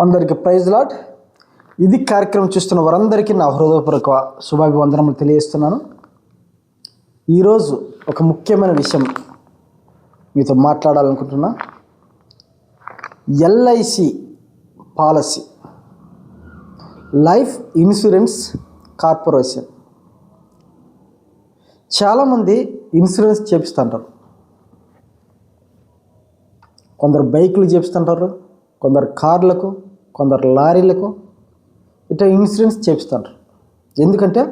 అందరికీ praise lot. ఇది కార్యక్రమం చూస్తున్న వారందరికీ నా హృదయపూర్వక శుభాభివందనములు తెలియజేస్తున్నాను. ఈరోజు ఒక ముఖ్యమైన విషయం మీతో మాట్లాడాలనుకుంటున్నా. LIC policy, life insurance corporation. చాలామంది ఇన్సూరెన్స్ చేపిస్తుంటారు. కొందరు బైకులు చేపిస్తుంటారు, కొందరు కార్లకు, కొందరు లారీలకు ఇట్లా ఇన్సూరెన్స్ చేపిస్తుంటారు. ఎందుకంటే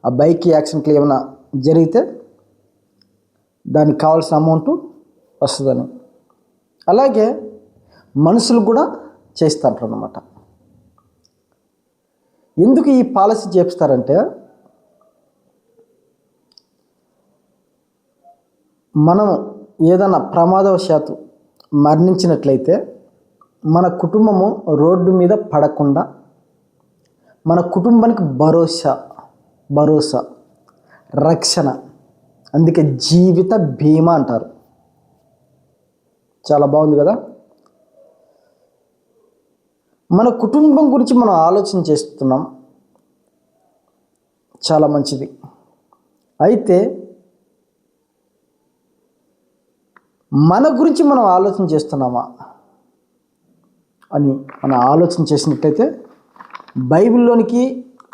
ఆ బైక్ యాక్సిడెంట్లు ఏమైనా జరిగితే దానికి కావాల్సిన అమౌంట్ వస్తుందని. అలాగే మనుషులు కూడా చేస్తుంటారు అన్నమాట. ఎందుకు ఈ పాలసీ చేపిస్తారంటే, మనం ఏదైనా ప్రమాదవశాత్తు మరణించినట్లయితే మన కుటుంబము రోడ్డు మీద పడకుండా మన కుటుంబానికి భరోసా రక్షణ. అందుకే జీవిత బీమా అంటారు. చాలా బాగుంది కదా. మన కుటుంబం గురించి మనం ఆలోచన చేస్తున్నాం, చాలా మంచిది. అయితే మన గురించి మనం ఆలోచన చేస్తున్నామా అని మనం ఆలోచన చేసినట్లయితే, బైబిల్లోనికి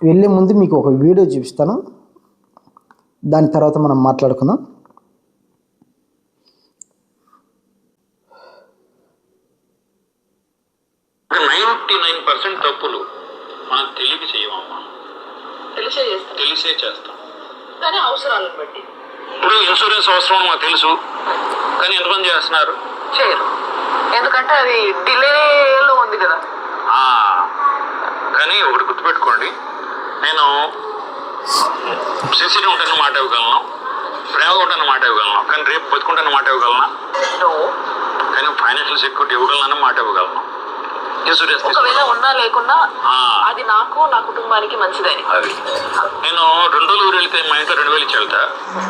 వెళ్ళే ముందు మీకు ఒక వీడియో చూపిస్తాను. దాని తర్వాత మనం మాట్లాడుకుందాం. తప్పులు మనం తెలియక చేయమమ్మా, తెలిసే చేస్తాం. కానీ అవసరాలను బట్టి ఇప్పుడు ఇన్సూరెన్స్ అవసరం మాకు తెలుసు, కానీ ఎంతమంది చేస్తున్నారు? చేయరు. ఎందుకంటే అది డిలేలో ఉంది కదా. కానీ ఒకటి గుర్తుపెట్టుకోండి, నేను సిసిగా ఉంటాను మాట ఇవ్వగలను, ప్రేమగా ఉంటాను మాట ఇవ్వగలను, కానీ రేపు బతుకుంటాను మాట ఇవ్వగలనా? కానీ ఫైనాన్షియల్ సెక్యూరిటీ ఇవ్వగలనని మాట ఇవ్వగలను. ఇన్సూరెన్స్ ఒకవేళ ఉన్నా లేకున్నా అది నాకు, నా కుటుంబానికి మంచిదని. అది నేను 2 రోజులు ఊరు వెళ్తే మా ఇంట్లో 2,000 ఇచ్చి వెళ్తా,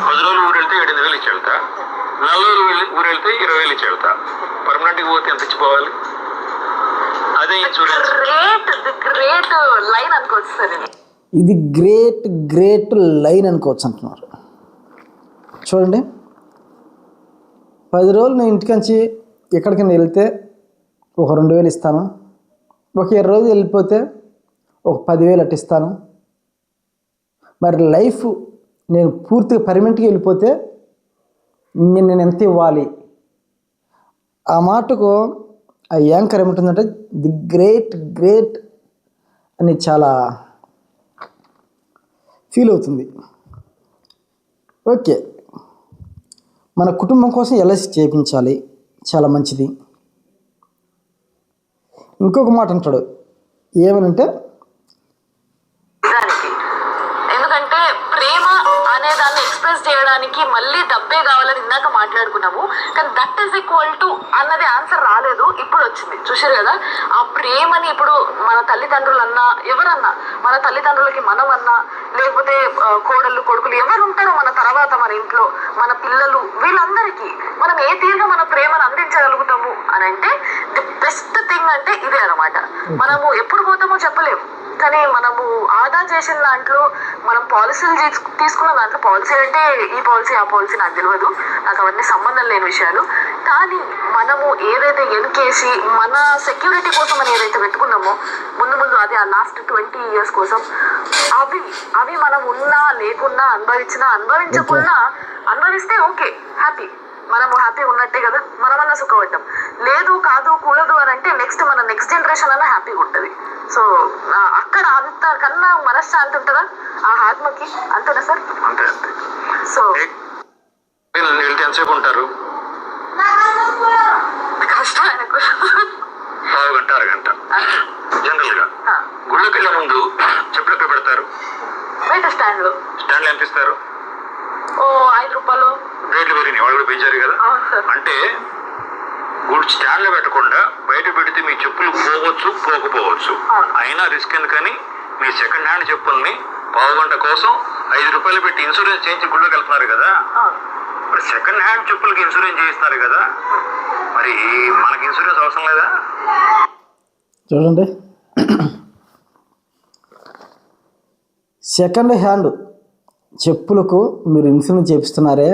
10 రోజులు ఊరు వెళ్తే 8,000 ఇచ్చి వెళ్తా, 4 రోజులు ఊరు వెళ్తే 20,000 ఇచ్చి వెళ్తా. పర్మనెంట్గా పోతే ఎంత ఇచ్చిపోవాలి? అదే ఇన్సూరెన్స్. గ్రేట్ లైన్ అనుకోవచ్చు సార్. ఇది గ్రేట్ లైన్ అనుకోవచ్చు అంటున్నారు. చూడండి, 10 రోజులు నేను ఇంటికంచి ఎక్కడికైనా వెళ్తే ఒక 2,000 ఇస్తాను, ఒక 20 రోజులు వెళ్ళిపోతే ఒక 10,000 అట్టు ఇస్తాను. మరి లైఫ్ నేను పూర్తిగా పర్మనెంట్గా వెళ్ళిపోతే నేను ఎంత ఇవ్వాలి? ఆ మాటకు ఆ యాంకర్ ఏముంటుందంటే, ది గ్రేట్ అని చాలా ఫీల్ అవుతుంది. ఓకే, మన కుటుంబం కోసం ఎల్ఐసి చేయించాలి, చాలా మంచిది. ఇంకొక మాట అంటాడు, ఏమనంటే, ఎందుకంటే ప్రేమ అనే దాన్ని ఎక్స్ప్రెస్ చేయడానికి మళ్ళీ డబ్బే కావాలని ఇందాక మాట్లాడుకున్నాము, కానీ దట్ ఈస్ ఈక్వల్ టు అన్నది ఆన్సర్ రాలేదు, ఇప్పుడు వచ్చింది. చూసారు కదా, ఆ ప్రేమని ఇప్పుడు మన తల్లిదండ్రులన్నా, ఎవరన్నా, మన తల్లిదండ్రులకి మనమన్నా, లేకపోతే కోడళ్ళు కొడుకులు ఎవరు ఉంటారో మన తర్వాత మన ఇంట్లో మన పిల్లలు, వీళ్ళందరికీ మనం ఏ తీరుగా మన ప్రేమను అందించగలుగుతాము అని అంటే, ది బెస్ట్ థింగ్ అంటే ఇదే అనమాట. మనము ఎప్పుడు పోతామో చెప్పలేము, కానీ మనము ఆదా చేసిన దాంట్లో, మనం పాలసీలు తీసుకున్న దాంట్లో, పాలసీ అంటే ఈ పాలసీ ఆ పాలసీ నాకు తెలియదు, నాకు అవన్నీ సంబంధం లేని విషయాలు, కానీ మనము ఏదైతే ఎన్కేసి మన సెక్యూరిటీ కోసం అని ఏదైతే పెట్టుకున్నామో ముందు అది ఆ లాస్ట్ 20 years కోసం, అవి మనం ఉన్నా లేకున్నా, అనుభవించకున్నా, అనుభవిస్తే ఓకే, హ్యాపీ, మనము హ్యాపీ ఉన్నట్టే కదా, మనమన్నా సుఖపడ్డాం. లేదు, కాదు, కూడదు అని అంటే మన నెక్స్ట్ జనరేషన్ అన్నా హ్యాపీగా ఉంటుంది. సో అక్కడ అంత కన్నా మనశ్శాంతి ఉంటుందా ఆ ఆత్మకి? అంతేనా సార్? అంతే. సో ఎంతసేపు ఉంటారు? కష్టం ఆయనకు, పావు గంట, అరగంట. జనరల్ గా గుళ్ళకి వెళ్ళే ముందు చెప్పులు ఎక్కడ పెడతారు? బయట స్టాండ్ లో ఎంత ఇస్తారు? 5 రూపాయలు. రేట్లు పెరిగినాయి, వాళ్ళు కూడా పెంచారు కదా. అంటే గుడి స్టాండ్ లో పెట్టకుండా బయట పెడితే మీ చెప్పులు పోవచ్చు, పోకపోవచ్చు, అయినా రిస్క్ ఎందుకని మీ సెకండ్ హ్యాండ్ చెప్పుల్ని పావు గంట కోసం 5 రూపాయలు పెట్టి ఇన్సూరెన్స్ చేయించి గుళ్ళోకి వెళ్తున్నారు కదా. మరి సెకండ్ హ్యాండ్ చెప్పులకి ఇన్సూరెన్స్ చేయిస్తారు కదా, మరి మనకి ఇన్సూరెన్స్ అవసరం లేదా? చూడండి, సెకండ్ హ్యాండ్ చెప్పులకు మీరు ఇన్సూరెన్స్ చేపిస్తున్నారే,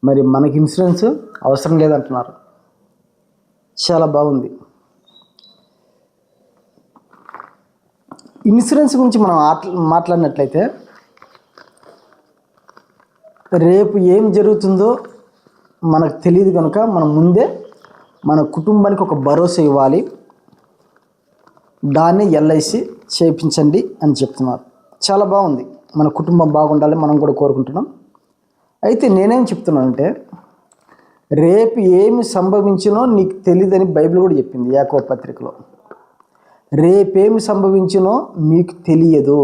మరి మనకి ఇన్సూరెన్స్ అవసరం లేదంటున్నారు. చాలా బాగుంది. ఇన్సూరెన్స్ గురించి మనం మాట్లాడినట్లయితే రేపు ఏం జరుగుతుందో మనకు తెలియదు కనుక మనం ముందే మన కుటుంబానికి ఒక భరోసా ఇవ్వాలి. దాన్ని ఎల్ఐసి చేయించండి అని చెప్తున్నారు. చాలా బాగుంది. మన కుటుంబం బాగుండాలి మనం కూడా కోరుకుంటున్నాం. అయితే నేనేం చెప్తున్నానంటే, రేపు ఏమి సంభవించినో నీకు తెలియదని బైబిల్ కూడా చెప్పింది యాకోబు పత్రికలో. రేపేమి సంభవించినో మీకు తెలియదు,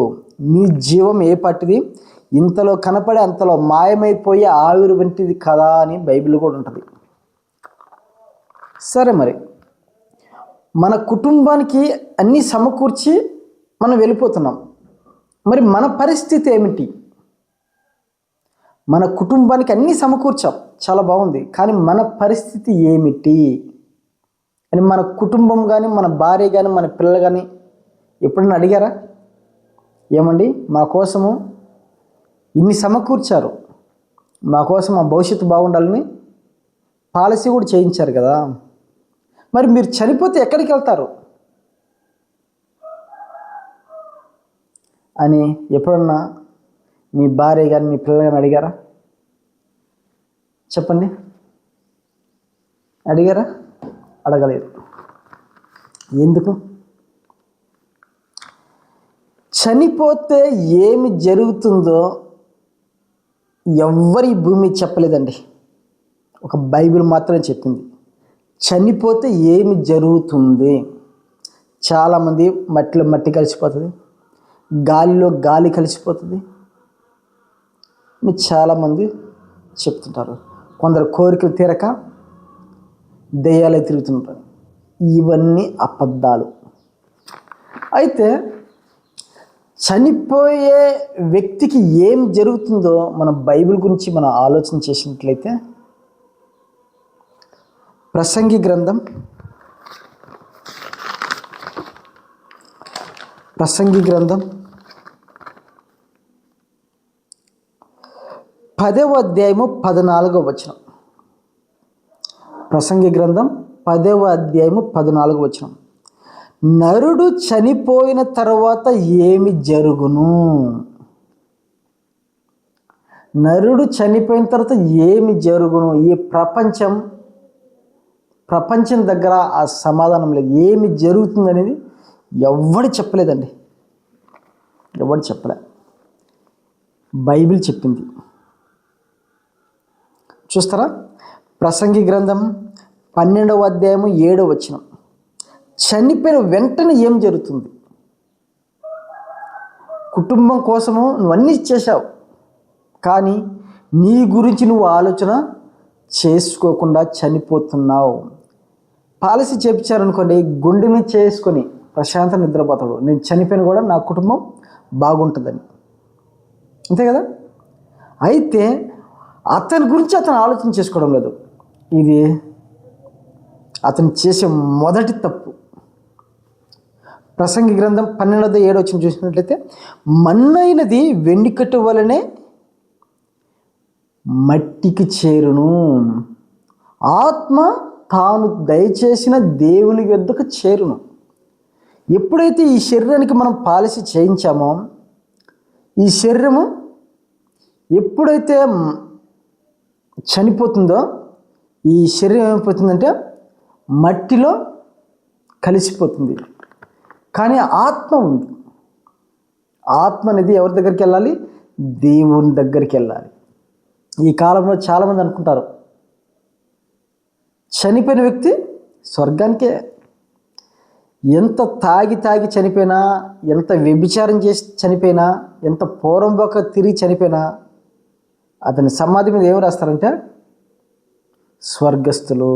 మీ జీవం ఏ పట్టిది, ఇంతలో కనపడే అంతలో మాయమైపోయే ఆవిరి వంటిది కదా అని బైబిల్ కూడా ఉంటుంది. సరే, మరి మన కుటుంబానికి అన్నీ సమకూర్చి మనం వెళ్ళిపోతున్నాం. మరి మన పరిస్థితి ఏమిటి? మన కుటుంబానికి అన్నీ సమకూర్చాం, చాలా బాగుంది, కానీ మన పరిస్థితి ఏమిటి అని మన కుటుంబం కానీ, మన భార్య కానీ, మన పిల్లలు కానీ ఎప్పుడైనా అడిగారా? ఏమండి, మా కోసము ఇన్ని సమకూర్చారు, మా కోసం మా భవిష్యత్తు బాగుండాలని పాలసీ కూడా చేయించారు కదా, మరి మీరు చనిపోతే ఎక్కడికి వెళ్తారు అని ఎప్పుడన్నా మీ భార్య కానీ మీ పిల్లలు కానీ అడిగారా? చెప్పండి, అడిగారా? అడగలేదు. ఎందుకు? చనిపోతే ఏమి జరుగుతుందో ఎవ్వరి భూమి చెప్పలేదండి. ఒక బైబిల్ మాత్రమే చెప్పింది. చనిపోతే ఏమి జరుగుతుంది? చాలామంది మట్టిలో మట్టి కలిసిపోతుంది, గాలిలో గాలి కలిసిపోతుంది అని చాలామంది చెప్తుంటారు. కొందరు కోరికలు తీరక దెయ్యాలే తిరుగుతుంటారు. ఇవన్నీ అబద్ధాలు. అయితే చనిపోయే వ్యక్తికి ఏం జరుగుతుందో మన బైబిల్ గురించి మనం ఆలోచన చేసినట్లయితే, ప్రసంగి గ్రంథం 10వ అధ్యాయము 14వ వచనం. ప్రసంగి గ్రంథం 10వ అధ్యాయము 14వ వచనం. నరుడు చనిపోయిన తర్వాత ఏమి జరుగును? నరుడు చనిపోయిన తర్వాత ఏమి జరుగును? ఈ ప్రపంచం దగ్గర ఆ సమాధానం లేదు. ఏమి జరుగుతుంది అనేది ఎవడు చెప్పలేదండి, ఎవడు చెప్పలే. బైబిల్ చెప్పింది. చూస్తారా? ప్రసంగి గ్రంథం 12వ అధ్యాయము 7వ వచనం. చనిపోయిన వెంటనే ఏం జరుగుతుంది? కుటుంబం కోసము నువ్వు అన్నీ చేశావు, కానీ నీ గురించి నువ్వు ఆలోచన చేసుకోకుండా చనిపోతున్నావు. పాలసీ చేయించారనుకోండి, గుండెని చేసుకొని ప్రశాంత నిద్రపోతాడు, నేను చనిపోయిన కూడా నా కుటుంబం బాగుంటుందని. అంతే కదా? అయితే అతని గురించి అతను ఆలోచన చేసుకోవడం లేదు. ఇది అతను చేసే మొదటి తప్పు. ప్రసంగి గ్రంథం 12:7 చూసినట్లయితే, మన్నైనది వెండికట్టు వలనే మట్టికి చేరును, ఆత్మ తాను దయచేసిన దేవుని యొద్దకు చేరును. ఎప్పుడైతే ఈ శరీరానికి మనం పాలసీ చేయించామో, ఈ శరీరము ఎప్పుడైతే చనిపోతుందో ఈ శరీరం ఏమైపోతుందంటే మట్టిలో కలిసిపోతుంది. కానీ ఆత్మ ఉంది. ఆత్మ అనేది ఎవరి దగ్గరికి వెళ్ళాలి? దేవుని దగ్గరికి వెళ్ళాలి. ఈ కాలంలో చాలామంది అనుకుంటారు చనిపోయిన వ్యక్తి స్వర్గానికే. ఎంత తాగి చనిపోయినా, ఎంత వ్యభిచారం చేసి చనిపోయినా, ఎంత పోరంబోక తిరిగి చనిపోయినా అతని సమాధి మీద ఏమి రాస్తారంటే స్వర్గస్థులు.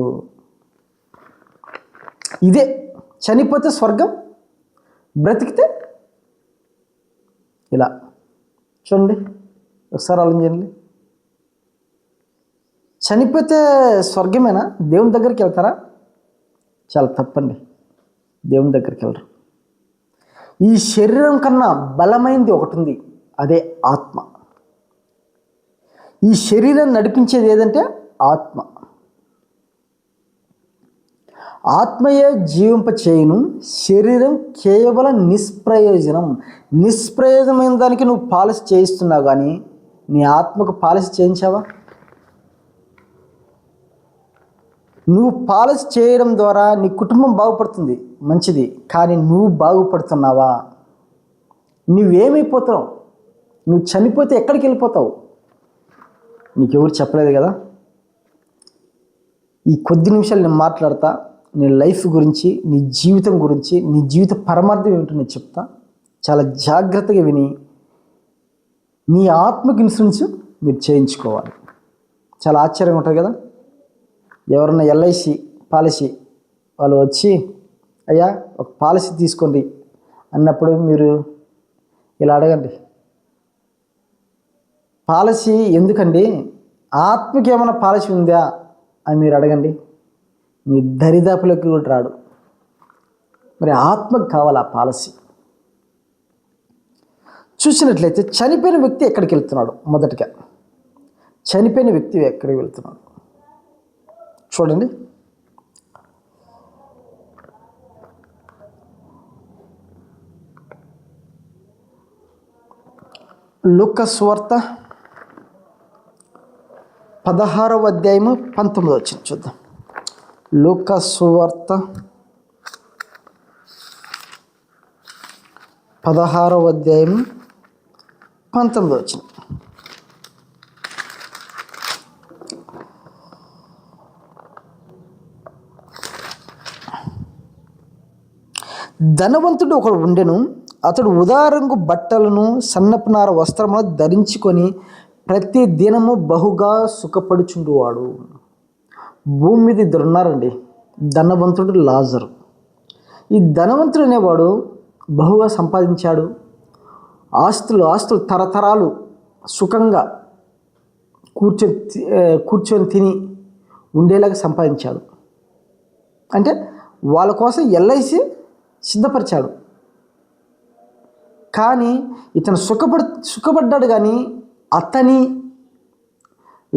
ఇదే చనిపోతే స్వర్గం, బ్రతికితే ఇలా. చూడండి, ఒకసారి ఆలోచించండి. చనిపోతే స్వర్గమేనా? దేవుని దగ్గరికి వెళ్తారా? చాలా తప్పండి. దేవుని దగ్గరికి వెళ్ళరు. ఈ శరీరం కన్నా బలమైనది ఒకటి ఉంది, అదే ఆత్మ. ఈ శరీరం నడిపించేది ఏదంటే ఆత్మ. ఆత్మయే జీవింప చేయును, శరీరం కేవలం నిష్ప్రయోజనం. నిష్ప్రయోజనమైన దానికి నువ్వు పాలసీ చేయిస్తున్నావు, కానీ నీ ఆత్మకు పాలసీ చేయించావా? నువ్వు పాలసీ చేయడం ద్వారా నీ కుటుంబం బాగుపడుతుంది, మంచిది. కానీ నువ్వు బాగుపడుతున్నావా? నువ్వేమైపోతావు? నువ్వు చనిపోతే ఎక్కడికి వెళ్ళిపోతావు? నీకెవరు చెప్పలేదు కదా. ఈ కొద్ది నిమిషాలు నేను మాట్లాడతా, నీ లైఫ్ గురించి, నీ జీవితం గురించి, నీ జీవిత పరమార్థం ఏమిటో నేను చెప్తా. చాలా జాగ్రత్తగా విని నీ ఆత్మకి ఇన్సూరెన్స్ మీరు చేయించుకోవాలి. చాలా ఆశ్చర్యంగా ఉంటుంది కదా. ఎవరన్నా ఎల్ఐసి పాలసీ వాళ్ళు వచ్చి, అయ్యా ఒక పాలసీ తీసుకోండి అన్నప్పుడు మీరు ఇలా అడగండి, పాలసీ ఎందుకండి, ఆత్మకి ఏమైనా పాలసీ ఉందా అని మీరు అడగండి. మీ దరిదాపులోకి కూడా రాడు. మరి ఆత్మకు కావాలి ఆ పాలసీ. చూసినట్లయితే చనిపోయిన వ్యక్తి ఎక్కడికి వెళ్తున్నాడు? మొదటిగా చనిపోయిన వ్యక్తి ఎక్కడికి వెళ్తున్నాడు చూడండి. లూకా సువార్త 16వ అధ్యాయము 19వ వచనం చూద్దాం. లూకా సువార్త 16వ అధ్యాయము 19వ వచనం. ధనవంతుడు ఒకడు ఉండెను. అతడు ఉదారంగు బట్టలను సన్నపునార వస్త్రములను ధరించుకొని ప్రతి దినము బహుగా సుఖపడుచుండువాడు. భూమి మీద ఇద్దరు ఉన్నారండి, ధనవంతుడు, లాజరు. ఈ ధనవంతుడు అనేవాడు బహుగా సంపాదించాడు. ఆస్తులు తరతరాలు సుఖంగా కూర్చొని తిని ఉండేలాగా సంపాదించాడు. అంటే వాళ్ళ కోసం ఎల్ఐసి సిద్ధపరిచాడు. కానీ ఇతను సుఖపడ్డాడు, కానీ అతని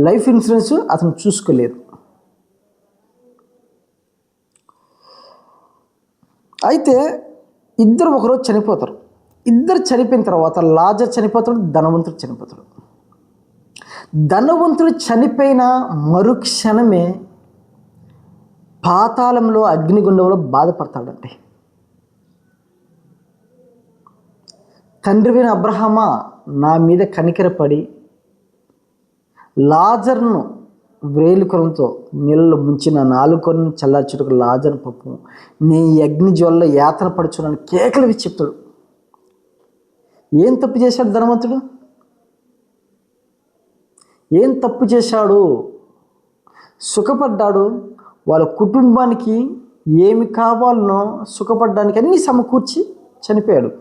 లైఫ్ ఇన్సూరెన్స్ అతను చూసుకోలేదు. అయితే ఇద్దరు ఒకరోజు చనిపోతారు. ఇద్దరు చనిపోయిన తర్వాత లాజర్ చనిపోతాడు, ధనవంతుడు చనిపోతాడు. ధనవంతుడు చనిపోయిన మరుక్షణమే పాతాళంలో అగ్నిగుండంలో బాధపడతాడండి. తండ్రివైన అబ్రహామా, నా మీద కనికరపడి లాజర్ను వ్రేలుకొనతో నీళ్ళలో ముంచిన 4 కొలను చల్లార్చుటకు లాజర్ పప్పు నీ అగ్ని జ్వాలలో యాతన పడుచున్నాను కేకలు వేసి చెప్తాడు. ఏం తప్పు చేశాడు ధనవంతుడు? ఏం తప్పు చేశాడు? సుఖపడ్డాడు. వాళ్ళ కుటుంబానికి ఏమి కావాలనో సుఖపడ్డానికి అన్నీ సమకూర్చి చనిపోయాడు.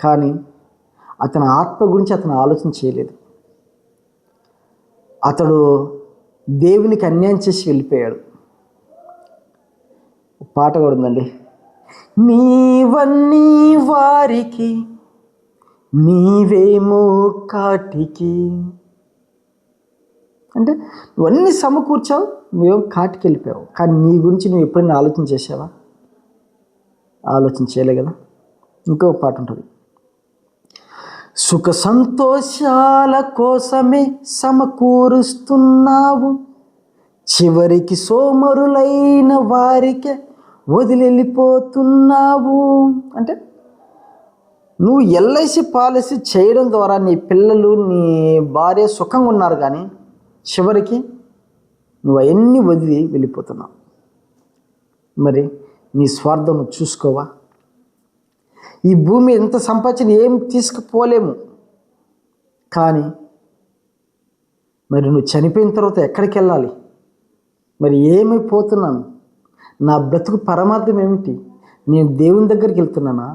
కానీ అతని ఆత్మ గురించి అతను ఆలోచన చేయలేదు. అతడు దేవునికి అన్యాయం చేసి వెళ్ళిపోయాడు. పాట కూడా ఉందండి, నీవన్నీ వారికి నీవేమో కాటికి. అంటే నువ్వన్నీ సమకూర్చావు, నువ్వేమో కాటికి వెళ్ళిపోయావు. కానీ నీ గురించి నువ్వు ఎప్పుడైనా ఆలోచన చేసావా? ఆలోచన చేయలే కదా. ఇంకో పాట ఉంటుంది, సుఖ సంతోషాల కోసమే సమకూరుస్తున్నావు, చివరికి సోమరులైన వారికే వదిలిపోతున్నావు. అంటే నువ్వు ఎల్ఐసి పాలసీ చేయడం ద్వారా నీ పిల్లలు, నీ భార్య సుఖంగా ఉన్నారు, కానీ చివరికి నువ్వు అవన్నీ వదిలి వెళ్ళిపోతున్నావు. మరి నీ స్వార్థం నువ్వు చూసుకోవా? ఈ భూమి ఎంత సంపాదించిన ఏం తీసుకుపోలేము, కానీ మరి నువ్వు చనిపోయిన తర్వాత ఎక్కడికి వెళ్ళాలి? మరి ఏమైపోతున్నాను? నా బ్రతుకు పరమార్థం ఏమిటి? నేను దేవుని దగ్గరికి వెళ్తున్నానా,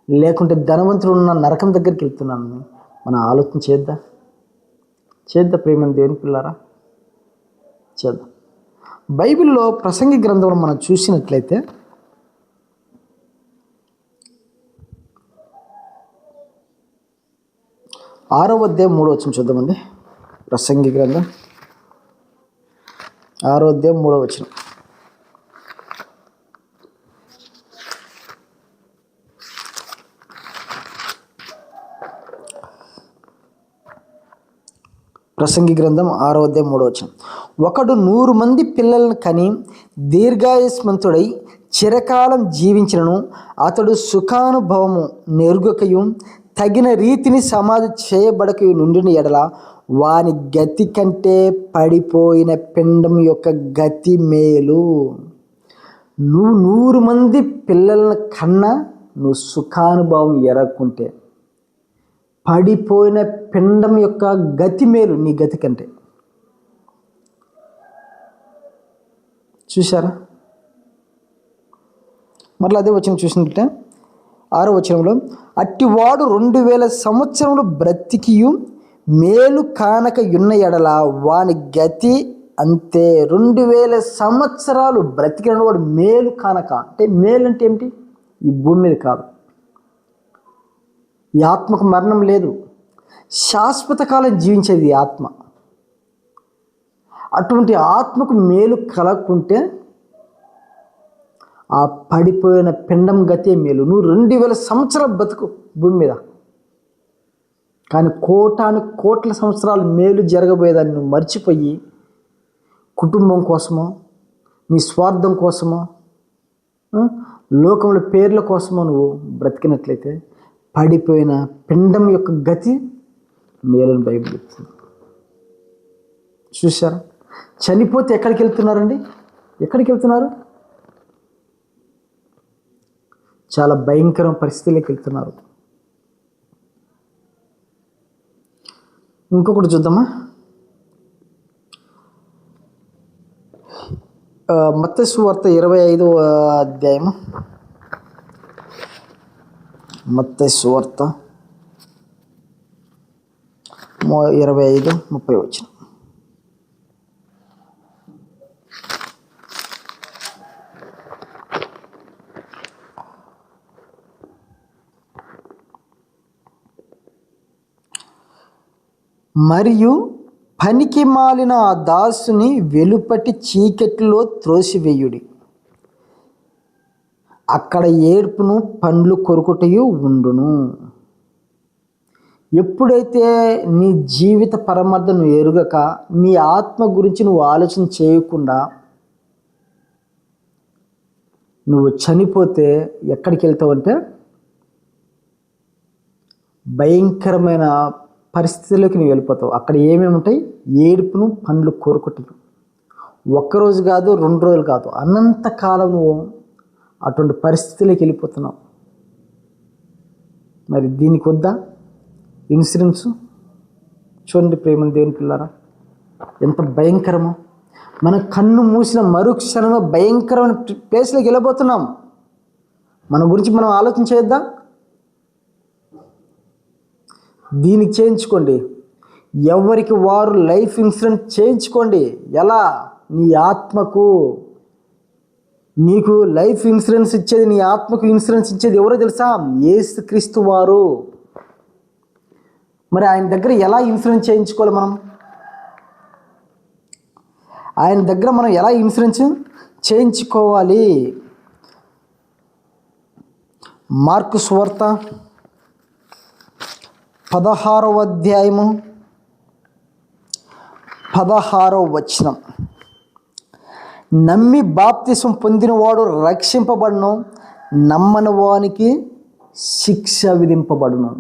లేకుంటే ధనవంతుడు ఉన్న నరకం దగ్గరికి వెళ్తున్నాను? మనం ఆలోచన చేద్దాం ప్రేమని దేవుని పిల్లారా, చేద్దాం. బైబిల్లో ప్రసంగి గ్రంథంలో మనం చూసినట్లయితే 6వ అధ్యాయం 3వ వచనం చూద్దామండి. ప్రసంగి గ్రంథం 6వ అధ్యాయం 3వ వచనం. ప్రసంగి గ్రంథం 6వ అధ్యాయం 3వ వచనం. ఒకడు 100 మంది పిల్లలను కని దీర్ఘాయుష్మంతుడై చిరకాలం జీవించినను అతడు సుఖానుభవము నెరుగకయు తగిన రీతిని సమాధి చేయబడకయు నుండిన ఎడల వాని గతి కంటే పడిపోయిన పిండం యొక్క గతి మేలు. నువ్వు 100 మంది పిల్లలను కన్నా నువ్వు సుఖానుభవం ఎరక్కుంటే పడిపోయిన పిండం యొక్క గతి మేలు నీ గతి కంటే. చూసారా? మరలా అదే వచనం చూసినట్టే 6వ వచనంలో, అట్టివాడు 2000 సంవత్సరములు బ్రతికియు మేలు కానక యున్న ఎడల వాని గతి అంతే. 2000 సంవత్సరాలు బ్రతికిన వాడు మేలు కానక, అంటే మేలు అంటే ఏమిటి? ఈ భూమి మీద కాదు, ఈ ఆత్మకు మరణం లేదు, శాశ్వత కాలం జీవించేది ఈ ఆత్మ. అటువంటి ఆత్మకు మేలు కలగకుంటే ఆ పడిపోయిన పిండం గతే మేలు. నువ్వు 2000 సంవత్సరాలు బతుకు భూమి మీద, కానీ కోట్ల సంవత్సరాలు మేలు జరగబోయేదాన్ని నువ్వు మర్చిపోయి కుటుంబం కోసమో, నీ స్వార్థం కోసమో, లోకంలో పేర్ల కోసమో నువ్వు బ్రతికినట్లయితే పడిపోయిన పిండం యొక్క గతి మేలుని బైబిల్ చెప్తుంది. చూసారా? చనిపోతే ఎక్కడికి వెళ్తున్నారండి? ఎక్కడికి వెళ్తున్నారు? చాలా భయంకరమైన పరిస్థితుల్లోకి వెళ్తున్నారు. ఇంకొకటి చూద్దామా? మత్తయి సువార్త 25వ అధ్యాయం. మత్తయి సువార్త 25:30 వచనం. మరియు పనికి మాలిన ఆ దాసుని వెలుపటి చీకటిలో త్రోసివేయుడి, అక్కడ ఏడ్పును పండ్లు కొరుకుటయు ఉండును. ఎప్పుడైతే నీ జీవిత పరమార్థం నువ్వు ఎరుగక, నీ ఆత్మ గురించి నువ్వు ఆలోచన చేయకుండా నువ్వు చనిపోతే ఎక్కడికి వెళ్తావు అంటే భయంకరమైన పరిస్థితుల్లోకి నువ్వు వెళ్ళిపోతావు. అక్కడ ఏమేమి ఉంటాయి? ఏడుపును పండ్లు కోరుకుంటావు. ఒక్కరోజు కాదు, 2 రోజులు కాదు, అనంతకాలం నువ్వు అటువంటి పరిస్థితుల్లోకి వెళ్ళిపోతున్నావు. మరి దీనికి వద్దా ఇన్సూరెన్స్? చూడండి ప్రేమ దేవుని పిల్లారా, ఎంత భయంకరమో. మన కన్ను మూసిన మరుక్షణంలో భయంకరమైన ప్లేస్లోకి వెళ్ళిపోతున్నాం. మన గురించి మనం ఆలోచన చేయొద్దా? దీనికి చేయించుకోండి. ఎవరికి వారు లైఫ్ ఇన్సూరెన్స్ చేయించుకోండి. ఎలా? నీ ఆత్మకు. నీకు లైఫ్ ఇన్సూరెన్స్ ఇచ్చేది, నీ ఆత్మకు ఇన్సూరెన్స్ ఇచ్చేది ఎవరో తెలుసా? యేసుక్రీస్తు వారు. మరి ఆయన దగ్గర ఎలా ఇన్సూరెన్స్ చేయించుకోవాలి మనం? ఆయన దగ్గర మనం ఎలా ఇన్సూరెన్స్ చేయించుకోవాలి? మార్కు సువార్త 16వ అధ్యాయము 16వ వచనం. నమ్మి బాప్తిసం పొందినవాడు రక్షింపబడును, నమ్మని వానికి శిక్ష విధింపబడును.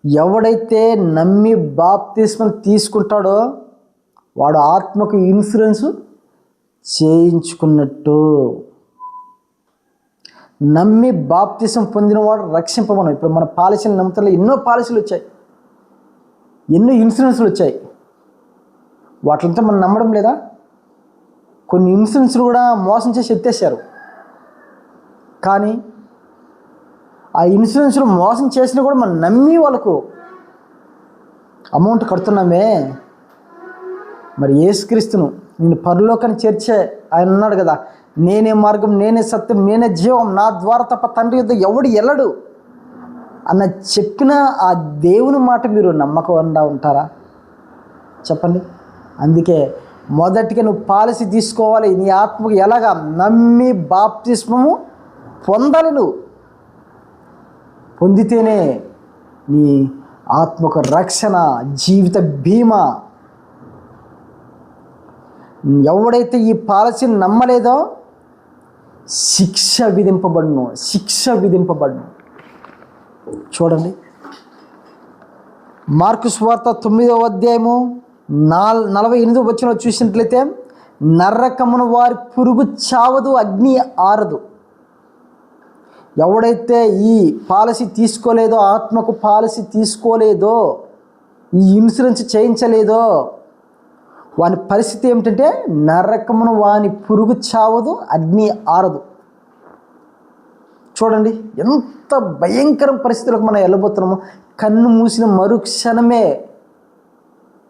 ఎవడైతే నమ్మి బాప్తిస్మం తీసుకుంటాడో వాడు ఆత్మకు ఇన్సూరెన్స్ చేయించుకున్నట్టు. నమ్మి బాప్తిసం పొందినవాడు రక్షింపబడును. ఇప్పుడు మన పాలసీలు నమ్ముతారు, ఎన్నో పాలసీలు వచ్చాయి, ఎన్నో ఇన్సూరెన్స్లు వచ్చాయి. వాటితో మనం నమ్మడం లేదా? కొన్ని ఇన్సూరెన్స్లు కూడా మోసం చేసి ఎత్తేసారు. కానీ ఆ ఇన్సూరెన్స్లు మోసం చేసినా కూడా మనం నమ్మి వాళ్ళకు అమౌంట్ కడుతున్నామే. మరి యేసుక్రీస్తును నేను పరలోకాన్ని చేర్చే ఆయన ఉన్నాడు కదా, నేనే మార్గం, నేనే సత్యం, నేనే జీవం, నా ద్వారా తప్ప తండ్రి యొద్ద ఎవడు వెళ్ళడు. అన్న చెప్పిన ఆ దేవుని మాట మీరు నమ్మకుండా ఉంటారా? చెప్పండి. అందుకే మొదటిగా నువ్వు పాలసీ తీసుకోవాలి. నీ ఆత్మకు ఎలాగా నమ్మి బాప్తిస్మము పొందాలి. నువ్వు పొందితేనే నీ ఆత్మకు రక్షణ, జీవిత బీమా. ఎవడైతే ఈ పాలసీని నమ్మలేదో శిక్ష విధింపబడును. చూడండి, మార్కు సువార్త 9వ అధ్యాయము 48వ వచనంలో చూసినట్లయితే, నరకమును వారి పురుగు చావదు, అగ్ని ఆరదు. ఎవడైతే ఈ పాలసీ తీసుకోలేదో, ఆత్మకు పాలసీ తీసుకోలేదో, ఈ ఇన్సూరెన్స్ చేయించలేదో, వాని పరిస్థితి ఏమిటంటే నరకమును వాని పురుగు చావదు, అగ్ని ఆరదు. చూడండి ఎంత భయంకర పరిస్థితులకు మనం వెళ్ళబోతున్నాము. కన్ను మూసిన మరుక్షణమే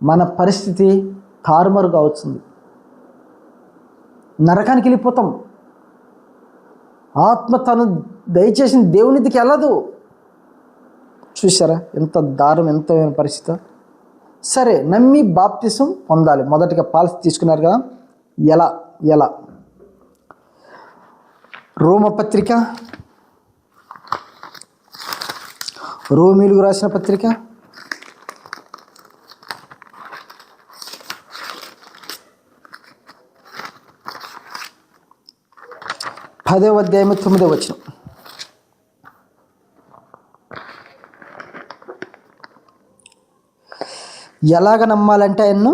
మన పరిస్థితి తారుమారుగా అవుతుంది. నరకానికి వెళ్ళిపోతాం. ఆత్మ తను దయచేసిన దేవునిదికి వెళ్ళదు. చూసారా ఎంత దారుణం, ఎంత పరిస్థితి. సరే, నమ్మి బాప్తిసం పొందాలి. మొదటిగా పాలసీ తీసుకున్నారు కదా. ఎలా రోమపత్రిక, రోమీయులకు రాసిన పత్రిక 10వ అధ్యాయము 9వ వచనం. ఎలాగ నమ్మాలంటే ఆయన్ను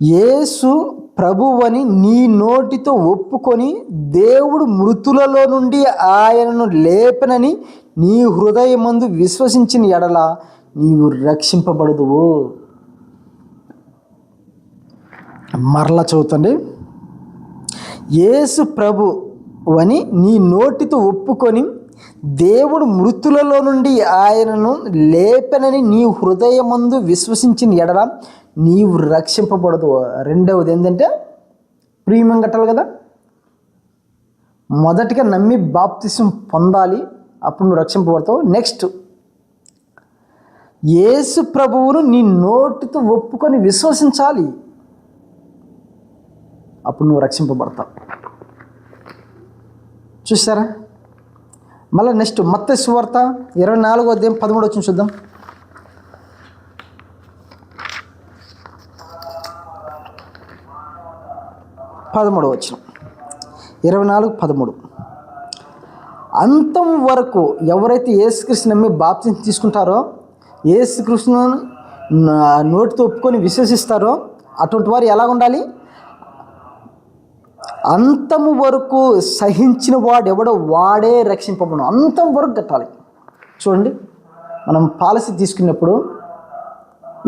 యేసు ప్రభువని నీ నోటితో ఒప్పుకొని దేవుడు మృతులలో నుండి ఆయనను లేపనని నీ హృదయమందు విశ్వసించిన ఎడల నీవు రక్షింపబడదువు. మరలా చదువుతండి. యేసు ప్రభువని నీ నోటితో ఒప్పుకొని దేవుడు మృతులలో నుండి ఆయనను లేపనని నీ హృదయమందు విశ్వసించిన ఎడల నీవు రక్షింపబడదు. రెండవది ఏంటంటే ప్రీమియం కట్టాలి కదా. మొదటిగా నమ్మి బాప్తిసం పొందాలి, అప్పుడు నువ్వు రక్షింపబడతావు. నెక్స్ట్, యేసు ప్రభువును నీ నోటితో ఒప్పుకొని విశ్వసించాలి, అప్పుడు నువ్వు రక్షింపబడతావు. చూసారా? మళ్ళీ నెక్స్ట్ మత్తయి సువార్త 24వ అధ్యాయం 13వ వచనం చూద్దాం. 13వ వచనం, 24:13. అంతం వరకు ఎవరైతే యేసుక్రీస్తు నమ్మి బాప్తిసం తీసుకుంటారో, యేసుక్రీస్తును నోటితో ఒప్పుకొని విశ్వసిస్తారో, అటువంటి వారు ఎలా ఉండాలి? అంతము వరకు సహించిన వాడు ఎవడో వాడే రక్షింపబడును. అంతం వరకు కట్టాలి. చూడండి, మనం పాలసీ తీసుకున్నప్పుడు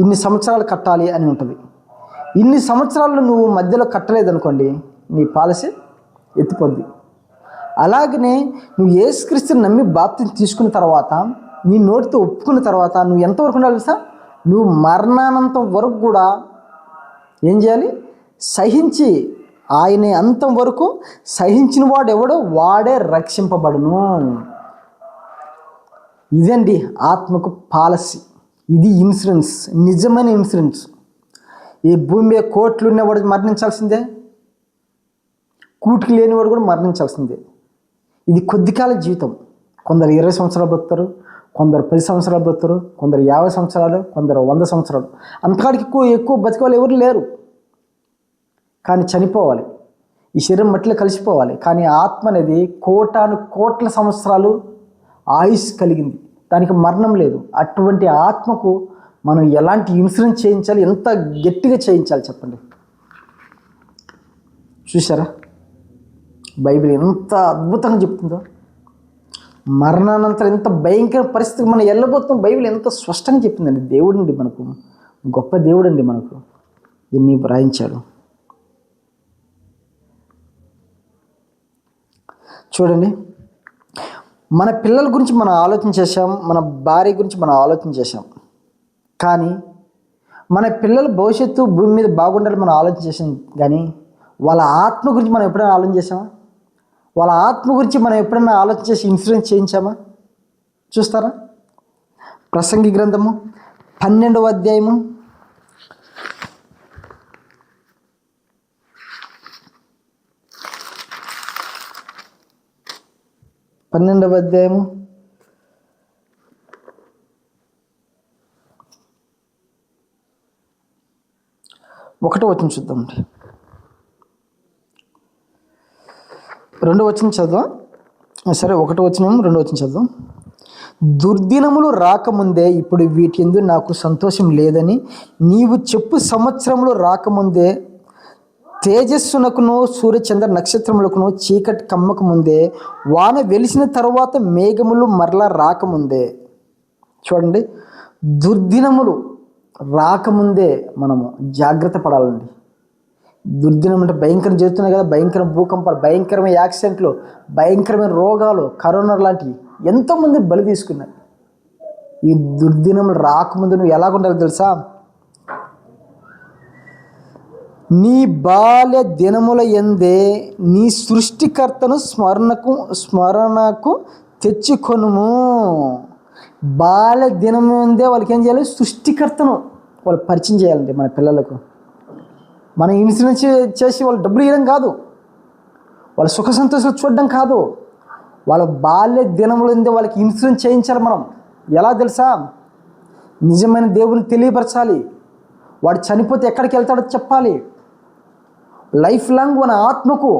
ఇన్ని సంవత్సరాలు కట్టాలి అని ఉంటుంది. ఇన్ని సంవత్సరాలు నువ్వు మధ్యలో కట్టలేదనుకోండి, నీ పాలసీ ఎత్తిపోద్ది. అలాగనే నువ్వు యేసుక్రీస్తుని నమ్మి బాప్తిసం తీసుకున్న తర్వాత, నీ నోటితో ఒప్పుకున్న తర్వాత నువ్వు ఎంతవరకు ఉండాలి తెలుసా? నువ్వు మరణానంతం వరకు కూడా ఏం చేయాలి? సహించి, ఆయన అంతం వరకు సహించిన వాడు ఎవడో వాడే రక్షింపబడును. ఇదండి ఆత్మకు పాలసీ. ఇది ఇన్సూరెన్స్, నిజమైన ఇన్సూరెన్స్. ఈ భూమి మీద కోట్లు ఉన్నవాడు మరణించాల్సిందే, కూటికి లేనివాడు కూడా మరణించాల్సిందే. ఇది కొద్దికాల జీవితం. కొందరు 20 సంవత్సరాలు బ్రతుకుతారు, కొందరు 10 సంవత్సరాలు బ్రతుకుతారు, కొందరు 50 సంవత్సరాలు, కొందరు 100 సంవత్సరాలు. అంతకాడికి ఎక్కువ బతికే వాళ్ళు ఎవరు లేరు. కానీ చనిపోవాలి, ఈ శరీరం మట్టిలో కలిసిపోవాలి. కానీ ఆత్మ అనేది కోట్ల సంవత్సరాలు ఆయుష్ కలిగింది, దానికి మరణం లేదు. అటువంటి ఆత్మకు మనం ఎలాంటి ఇన్సూరెన్స్ చేయించాలి, ఎంత గట్టిగా చేయించాలి చెప్పండి. చూసారా బైబిల్ ఎంత అద్భుతంగా చెప్తుందో. మరణానంతరం ఎంత భయంకర పరిస్థితికి మనం వెళ్ళబోతాం, బైబిల్ ఎంత స్పష్టంగా చెప్పిందండి. దేవుడండి మనకు, గొప్ప దేవుడండి మనకు ఎన్ని రాయించాడు. చూడండి, మన పిల్లల గురించి మనం ఆలోచన చేసాం, మన భార్య గురించి మనం ఆలోచన చేసాం. కానీ మన పిల్లల భవిష్యత్తు భూమి మీద బాగుండాలని మనం ఆలోచన చేసాం. కానీ వాళ్ళ ఆత్మ గురించి మనం ఎప్పుడైనా ఆలోచన చేసామా? వాళ్ళ ఆత్మ గురించి మనం ఎప్పుడైనా ఆలోచన చేసి ఇన్సూరెన్స్ చేయించామా? చూస్తారా? ప్రసంగి గ్రంథము 12వ అధ్యాయము 12వ అధ్యాయము 1వ వచనం చూద్దామండి. 2వ వచనం చదువు. సరే, 1వ వచనం 2వ వచనం చదువు. దుర్దినములు రాకముందే ఇప్పుడు వీటి యందు నాకు సంతోషం లేదని నీవు చెప్పు సంవత్సరములు రాకముందే తేజస్సునకును సూర్యచంద్ర నక్షత్రములకును చీకటి కమ్మకముందే వాన వెలిసిన తరువాత మేఘములు మరలా రాకముందే. చూడండి, దుర్దినములు రాకముందే మనము జాగ్రత్త పడాలండి. దుర్దినం అంటే భయంకరం జరుగుతున్నాయి కదా, భయంకర భూకంపాలు, భయంకరమైన యాక్సిడెంట్లు, భయంకరమైన రోగాలు, కరోనా లాంటివి ఎంతోమంది బలి తీసుకున్నారు. ఈ దుర్దినములు రాకముందు నువ్వు ఎలాగుండాలో తెలుసా? నీ బాల్య దినముల యందే నీ సృష్టికర్తను స్మరణకు తెచ్చుకొనుము. బాల్య దినం ఉందే వాళ్ళకి ఏం చేయాలి? సృష్టికర్తను వాళ్ళు పరిచయం చేయాలండి. మన పిల్లలకు మనం ఇన్సూరెన్స్ చేసి వాళ్ళు డబ్బులు ఇవ్వడం కాదు, వాళ్ళ సుఖ సంతోషాలు చూడడం కాదు, వాళ్ళ బాల్య దినములందే వాళ్ళకి ఇన్సూరెన్స్ చేయించాలి. మనం ఎలా తెలుసా? నిజమైన దేవుని తెలియపరచాలి. వాడు చనిపోతే ఎక్కడికి వెళ్తాడో చెప్పాలి. లైఫ్ లాంగ్ మన ఆత్మకు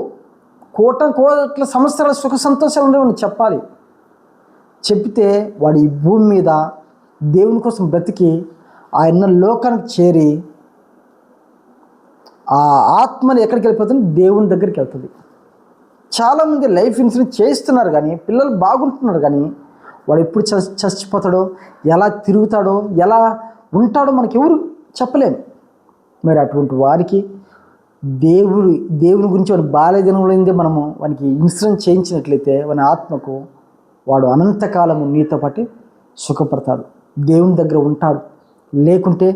కోట్ల సంవత్సరాల సుఖ సంతోషాలు ఉండేవని చెప్పాలి. చెప్తే వాడు ఈ భూమి మీద దేవుని కోసం బ్రతికి ఆయన లోకానికి చేరి ఆ ఆత్మని ఎక్కడికి వెళ్ళిపోతుంది? దేవుని దగ్గరికి వెళ్తుంది. చాలామంది లైఫ్ ఇన్సూరెన్స్ చేయిస్తున్నారు కానీ పిల్లలు బాగుంటున్నారు కానీ వాడు ఎప్పుడు చచ్చిపోతాడో, ఎలా తిరుగుతాడో, ఎలా ఉంటాడో మనకి ఎవరు చెప్పలేము. మరి అటువంటి వారికి దేవుని గురించి వాడి బాల్యదినంలో మనము వానికి ఇన్సూరెన్స్ చేయించినట్లయితే వాని ఆత్మకు వాడు అనంతకాలము నీతో పాటు సుఖపడతాడు, దేవుని దగ్గర ఉంటాడు. లేకుంటే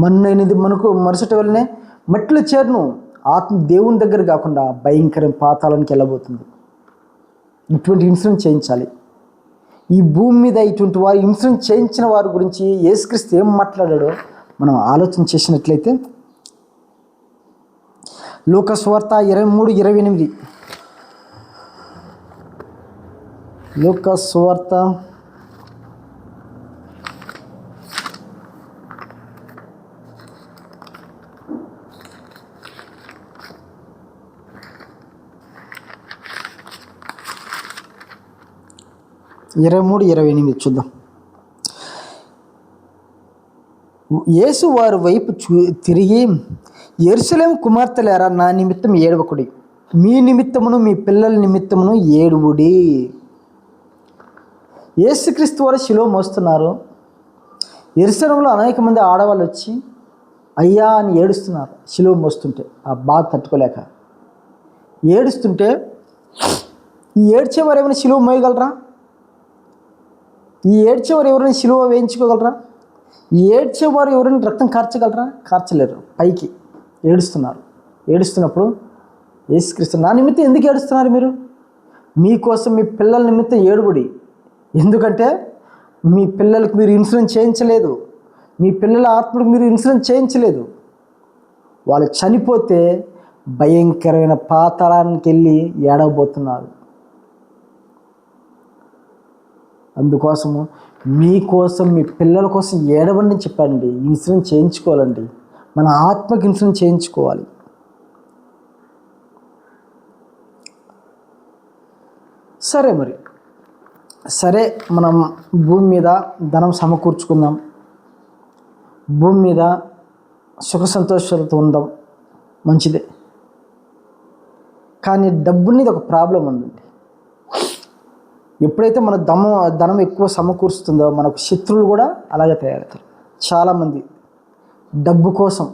మన్నైనది మనకు మరుసటి వల్లనే మట్టిలో చేరును. ఆత్మ దేవుని దగ్గర కాకుండా భయంకర పాతాళానికి వెళ్ళబోతుంది. ఇటువంటి ఇన్సూరెన్స్ చేయించాలి. ఈ భూమి మీద ఇటువంటి వారు ఇన్సూరెన్స్ చేయించిన వారి గురించి యేసుక్రీస్తు ఏం మాట్లాడాడో మనం ఆలోచన చేసినట్లయితే లూకా సువార్త 23:28. లూకా సువార్త 23:28 చూద్దాం. యేసు వారి వైపు తిరిగి, యెరూషలేము కుమార్తెలారా, నా నిమిత్తం ఏడవకుడి, మీ నిమిత్తమును మీ పిల్లల నిమిత్తమును ఏడువుడి. యేసుక్రీస్తు వారు శిలువ మోస్తున్నారు. యెరూషలేములో అనేక మంది ఆడవాళ్ళు వచ్చి అయ్యా అని ఏడుస్తున్నారు. శిలువ మోస్తుంటే ఆ బాధ తట్టుకోలేక ఏడుస్తుంటే, ఈ ఏడ్చేవారు ఏమైనా శిలువ మోయగలరా? ఈ ఏడ్చేవారు ఎవరైనా శిలువ వేయించుకోగలరా? ఈ ఏడ్చేవారు ఎవరైనా రక్తం కార్చగలరా? కార్చలేరు. పైకి ఏడుస్తున్నారు. ఏడుస్తున్నప్పుడు యేసుక్రీస్తు, నా నిమిత్తం ఎందుకు ఏడుస్తున్నారు మీరు? మీకోసం మీ పిల్లల నిమిత్తం ఏడుబడి. ఎందుకంటే మీ పిల్లలకు మీరు ఇన్సూరెన్స్ చేయించలేదు, మీ పిల్లల ఆత్మకు మీరు ఇన్సూరెన్స్ చేయించలేదు. వాళ్ళు చనిపోతే భయంకరమైన పాతాళానికి వెళ్ళి ఏడవబోతున్నారు. అందుకోసము మీకోసం మీ పిల్లల కోసం ఏడవండి చెప్పండి. ఇన్సూరెన్స్ చేయించుకోవాలండి. మన ఆత్మకి ఇన్సూరెన్స్ చేయించుకోవాలి. సరే మనం భూమి మీద ధనం సమకూర్చుకుందాం, భూమి మీద సుఖ సంతోషాలతో ఉందాం, మంచిదే. కానీ డబ్బు అనేది ఒక ప్రాబ్లం ఉందండి. ఎప్పుడైతే మన ధనం ఎక్కువ సమకూరుస్తుందో మనకు శత్రువులు కూడా అలాగే తయారవుతారు. చాలామంది డబ్బు కోసం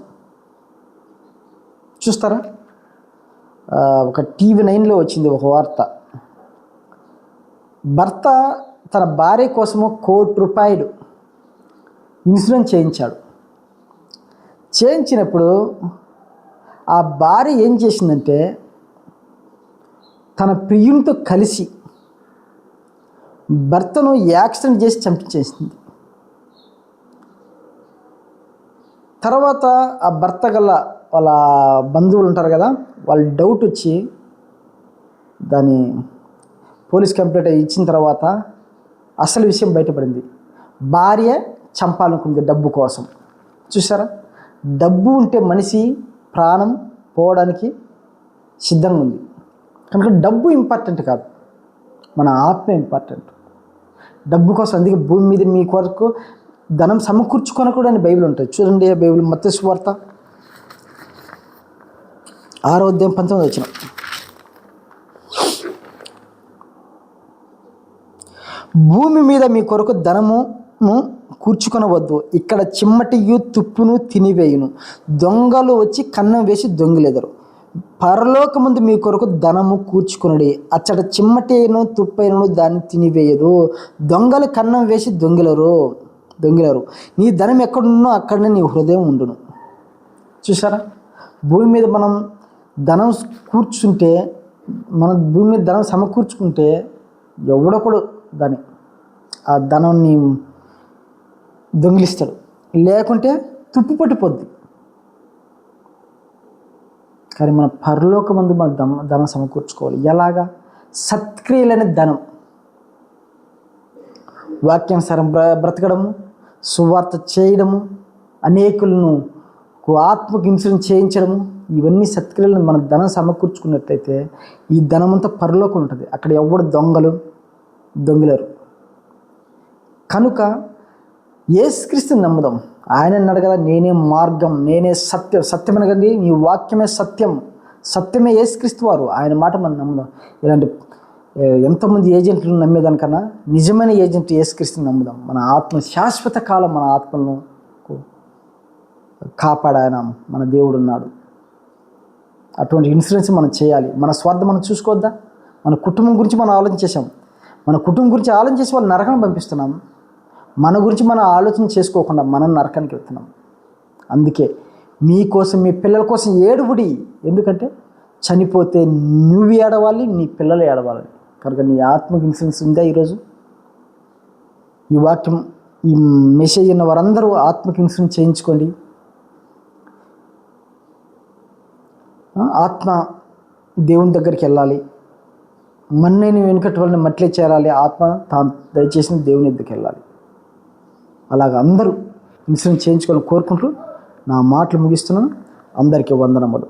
చూస్తారా? ఒక టీవీ 9లో వచ్చింది ఒక వార్త. భర్త తన భార్య కోసము ₹1,00,00,000 ఇన్సూరెన్స్ చేయించాడు. చేయించినప్పుడు ఆ భార్య ఏం చేసిందంటే తన ప్రియునితో కలిసి భర్తను యాక్సిడెంట్ చేసి చంపించేసింది. తర్వాత ఆ భర్త గల వాళ్ళ బంధువులు ఉంటారు కదా, వాళ్ళు డౌట్ వచ్చి దాని పోలీస్ కంప్లైంట్ ఇచ్చిన తర్వాత అసలు విషయం బయటపడింది. భార్య చంపాలనుకుంది డబ్బు కోసం. చూసారా, డబ్బు ఉంటే మనిషి ప్రాణం పోవడానికి సిద్ధంగా ఉంది. కనుక డబ్బు ఇంపార్టెంట్ కాదు, మన ఆత్మ ఇంపార్టెంట్. డబ్బు కోసం అందుకే భూమి మీద మీ కొరకు ధనం సమకూర్చుకొనకూడదు అని బైబిల్ ఉంటుంది. చూడండి, బైబిల్ మత్తయి సువార్త 6:19. భూమి మీద మీ కొరకు ధనమును కూర్చుకొనవద్దు, ఇక్కడ చిమ్మటియు తుప్పును తినివేయును, దొంగలు వచ్చి కన్నం వేసి దొంగిలెదరు. పరలోకమందు మీ కొరకు ధనము కూర్చుకొనుడి, అచ్చట చిమ్మటైనను తుప్పైనను దాన్ని తినివేయదు, దొంగలు కన్నం వేసి దొంగిలరు. నీ ధనం ఎక్కడున్నో అక్కడనే నీ హృదయం ఉండును. చూసారా, భూమి మీద మనం ధనం కూర్చుంటే, మన భూమి మీద ధనం సమకూర్చుకుంటే ఎవడొకడు ఆ ధనాన్ని దొంగిలిస్తాడు, లేకుంటే తుప్పు పట్టిపోద్ది. కానీ మన పరలోకమందు మన ధనం సమకూర్చుకోవాలి. ఎలాగా? సత్క్రియలనే ధనం, వాక్యానుసారం బ్రతకడము, సువార్త చేయడము, అనేకులను ఆత్మకు ఇన్సూరెన్స్ చేయించడము, ఇవన్నీ సత్క్రియలను మన ధనం సమకూర్చుకున్నట్లయితే ఈ ధనమంతా పరలోకం ఉంటుంది. అక్కడ ఎవడు దొంగిలరు. కనుక యేసుక్రీస్తుని నమ్ముదాం. ఆయన అన్నాడు కదా, నేనే మార్గం, నేనే సత్యం. సత్యం అనగండి, నీ వాక్యమే సత్యం, సత్యమే యేసుక్రీస్తు వారు. ఆయన మాట మనం నమ్ముదాం. ఇలాంటి ఎంతోమంది ఏజెంట్లను నమ్మేదానికన్నా నిజమైన ఏజెంట్ యేసుక్రీస్తుని నమ్ముదాం. మన ఆత్మ శాశ్వత కాలం మన ఆత్మలను కాపాడాయన మన దేవుడు ఉన్నాడు. అటువంటి ఇన్సూరెన్స్ మనం చేయాలి. మన స్వార్థం మనం చూసుకోవద్దా? మన కుటుంబం గురించి మనం ఆలోచించేసాం. మన కుటుంబం గురించి ఆలోచించేసి వాళ్ళు నరకాన్ని పంపిస్తున్నాం. మన గురించి మనం ఆలోచన చేసుకోకుండా మనం నరకానికి వెళ్తున్నాం. అందుకే మీకోసం, మీ పిల్లల కోసం ఏడుబడి. ఎందుకంటే చనిపోతే నువ్వు ఏడవాలి, నీ పిల్లలు ఏడవాలి. కనుక నీ ఆత్మకి ఇన్సూరెన్స్ ఉందా? ఈరోజు ఈ వాక్యం, ఈ మెసేజ్ ఉన్న వారందరూ ఆత్మకి ఇన్సూరెన్స్ చేయించుకోండి. ఆత్మ దేవుని దగ్గరికి వెళ్ళాలి. మన్నైన వెనుకటి వాళ్ళని మట్లే చేరాలి. ఆత్మ తాను దయచేసిన దేవుని దగ్గరికి వెళ్ళాలి. అలాగ అందరూ ఇన్సూరెన్స్ చేయించుకోవాలని కోరుకుంటూ నా మాటలు ముగిస్తున్నాను. అందరికీ వందనములు.